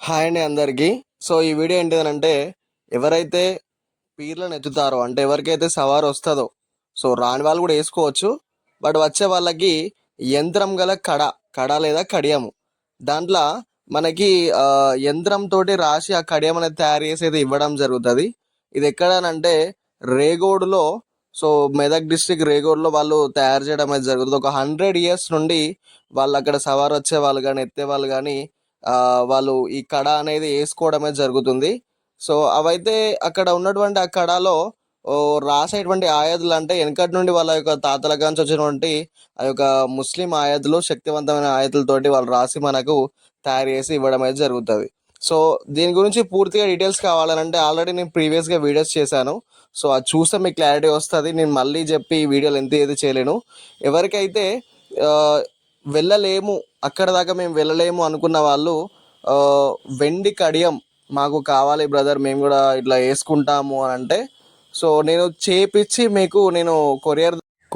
Hi అండి అందరికీ. So ఈ వీడియో ఏంటిదనంటే, ఎవరైతే పీర్లను ఎత్తుతారో అంటే ఎవరికైతే సవారు వస్తుందో, సో రాని వాళ్ళు కూడా వేసుకోవచ్చు. బట్ వచ్చే వాళ్ళకి యంత్రం గల కడ లేదా కడియము దాంట్లో మనకి యంత్రం తోటి రాసి ఆ కడియం అనేది తయారు చేసి అయితే ఇవ్వడం జరుగుతుంది. ఇది ఎక్కడనంటే రేగోడులో, సో మెదక్ డిస్టిక్ రేగోడ్లో వాళ్ళు తయారు చేయడం అయితే జరుగుతుంది. ఒక 100 years నుండి వాళ్ళు అక్కడ సవారు వచ్చే వాళ్ళు కానీ ఎత్తే వాళ్ళు కానీ వాళ్ళు ఈ కడ అనేది వేసుకోవడమే జరుగుతుంది. సో అవైతే అక్కడ ఉన్నటువంటి ఆ కడాలో రాసేటువంటి ఆయతులు అంటే వెనకటి నుండి వాళ్ళ యొక్క తాతల కాంచి వచ్చినటువంటి ఆ యొక్క ముస్లిం ఆయతులు, శక్తివంతమైన ఆయతులతోటి వాళ్ళు రాసి మనకు తయారు చేసి ఇవ్వడం అయితే జరుగుతుంది. సో దీని గురించి పూర్తిగా డీటెయిల్స్ కావాలంటే ఆల్రెడీ నేను ప్రీవియస్గా వీడియోస్ చేశాను. సో అది చూస్తే మీకు క్లారిటీ వస్తుంది. నేను మళ్ళీ చెప్పి ఈ వీడియోలు ఎంత ఏది చేయలేను. ఎవరికైతే ఆ, వెళ్ళలేము, అక్కడ దాకా మేము వెళ్ళలేము అనుకున్న వాళ్ళు ఆ, వెండి కడియం మాకు కావాలి బ్రదర్, మేము కూడా ఇట్లా వేసుకుంటాము అని అంటే, సో నేను చేపించి మీకు నేను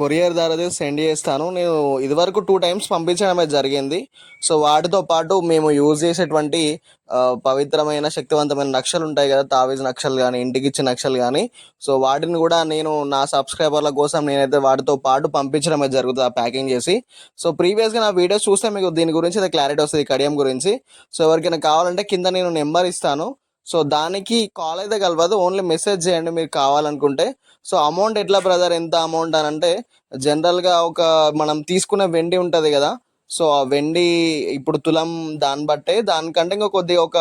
కొరియర్ ద్వారా సెండ్ చేస్తాను. నేను ఇదివరకు 2 times పంపించడం అయితే జరిగింది. సో వాటితో పాటు మేము యూజ్ చేసేటువంటి పవిత్రమైన శక్తివంతమైన నక్షలు ఉంటాయి కదా, తావీజ్ నక్షలు కానీ ఇంటికి ఇచ్చిన నక్షలు కానీ, సో వాటిని కూడా నేను నా సబ్స్క్రైబర్ల కోసం నేనైతే వాటితో పాటు పంపించడం అయితే జరుగుతుంది, ఆ ప్యాకింగ్ చేసి. సో ప్రీవియస్గా నా వీడియోస్ చూస్తే మీకు దీని గురించి అయితే క్లారిటీ వస్తుంది, కడియం గురించి. సో ఎవరికైనా కావాలంటే కింద నేను నెంబర్ ఇస్తాను. సో దానికి కాల్ అయితే కలవదు, ఓన్లీ మెసేజ్ చేయండి మీరు కావాలనుకుంటే. సో అమౌంట్ ఎట్లా బ్రదర్, ఎంత అమౌంట్ అని అంటే, జనరల్గా ఒక మనం తీసుకునే వెండి ఉంటుంది కదా, సో ఆ వెండి ఇప్పుడు తులం దాన్ని బట్టే, దానికంటే ఇంకా కొద్దిగా ఒక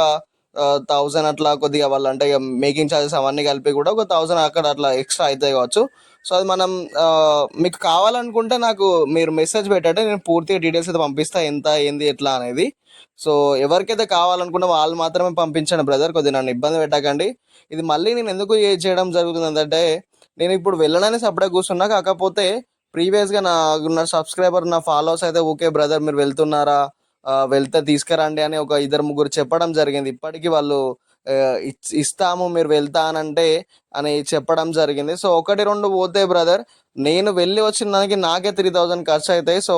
1000 అట్లా కొద్దిగా వాళ్ళు అంటే ఇక మేకింగ్ ఛార్జెస్ అవన్నీ కలిపి కూడా ఒక 1000 అక్కడ అట్లా ఎక్స్ట్రా అవుతాయి కావచ్చు. సో అది మనం మీకు కావాలనుకుంటే నాకు మీరు మెసేజ్ పెట్టండి, నేను పూర్తిగా డీటెయిల్స్ అయితే పంపిస్తా, ఎంత ఏంది ఎట్లా అనేది. సో ఎవరికైతే కావాలనుకున్నా వాళ్ళు మాత్రమే పంపించండి బ్రదర్, కొద్దిగా నన్ను ఇబ్బంది పెట్టకండి. ఇది మళ్ళీ నేను ఎందుకు చేయడం జరుగుతుంది అంటే, నేను ఇప్పుడు వెళ్ళడానికి సపరేట్ కూర్చున్నా, కాకపోతే ప్రీవియస్గా నా సబ్స్క్రైబర్ నా ఫాలోవర్స్ అయితే ఓకే బ్రదర్ మీరు వెళ్తున్నారా, వెళ్తే తీసుకురండి అని ఒక 2-3 చెప్పడం జరిగింది. ఇప్పటికీ వాళ్ళు ఆ, ఇస్తాము మీరు వెళ్తానంటే అని చెప్పడం జరిగింది. సో 1-2 పోతే బ్రదర్, నేను వెళ్ళి వచ్చిన దానికి నాకే 3000 ఖర్చు అవుతాయి. సో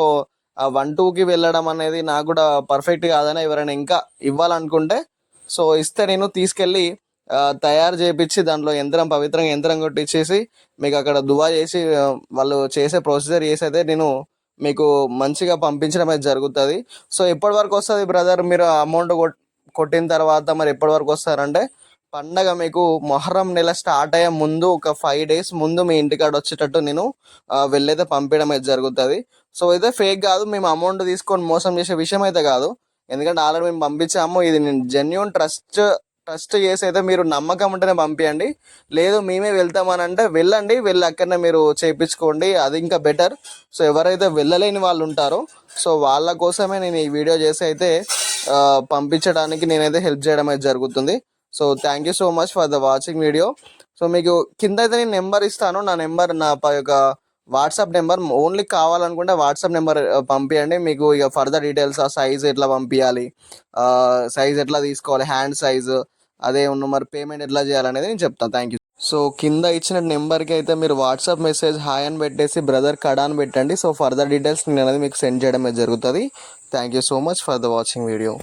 ఆ 1-2కి వెళ్ళడం అనేది నాకు కూడా పర్ఫెక్ట్ కాదని ఎవరైనా ఇంకా ఇవ్వాలనుకుంటే, సో ఇస్తే నేను తీసుకెళ్ళి తయారు చేయించి దాంట్లో పవిత్రంగా యంత్రం కొట్టించేసి మీకు అక్కడ దువా చేసి వాళ్ళు చేసే ప్రొసీజర్ చేసి అయితే నేను మీకు మంచిగా పంపించడం అయితే జరుగుతుంది. సో ఎప్పటి వరకు వస్తుంది బ్రదర్, మీరు అమౌంట్ కొట్టిన తర్వాత మరి ఎప్పటి వరకు వస్తారంటే, పండగ మీకు మొహర్రం నెల స్టార్ట్ అయ్యే ముందు ఒక 5 days ముందు మీ ఇంటికాడ వచ్చేటట్టు నేను వెళ్ళైతే పంపించడం అయితే జరుగుతుంది. సో ఇదే ఫేక్ కాదు, మేము అమౌంట్ తీసుకొని మోసం చేసే విషయం అయితే కాదు. ఎందుకంటే ఆల్రెడీ మేము పంపించాము, ఇది నేను జెన్యున్ ట్రస్ట్ చేసి అయితే మీరు నమ్మకం ఉంటేనే పంపించండి. లేదు మేమే వెళ్తామని అంటే వెళ్ళండి, వెళ్ళి అక్కడనే మీరు చేయించుకోండి, అది ఇంకా బెటర్. సో ఎవరైతే వెళ్ళలేని వాళ్ళు ఉంటారో, సో వాళ్ళ కోసమే నేను ఈ వీడియో చేసి అయితే పంపించడానికి నేనైతే హెల్ప్ చేయడం అయితే జరుగుతుంది. So thank you so much for the watching video. So మీకు కింద అయితే నేను నెంబర్ ఇస్తాను, నా నెంబర్ నా యొక్క వాట్సాప్ నెంబర్. ఓన్లీ కావాలనుకుంటే వాట్సాప్ నెంబర్ పంపించండి, మీకు ఇక ఫర్దర్ డీటెయిల్స్, ఆ సైజ్ ఎట్లా పంపించాలి, సైజ్ ఎట్లా తీసుకోవాలి, హ్యాండ్ సైజు, అదే ఉన్న మరి పేమెంట్ ఎట్లా చేయాలనేది నేను చెప్తాను. Thank you. సో కింద ఇచ్చిన నెంబర్కి అయితే మీరు వాట్సాప్ మెసేజ్ హాయ్ అని పెట్టేసి బ్రదర్ కడా అని పెట్టండి. సో ఫర్దర్ డీటెయిల్స్ నేను అనేది మీకు సెండ్ చేయడం జరుగుతుంది. Thank you so much for the watching video.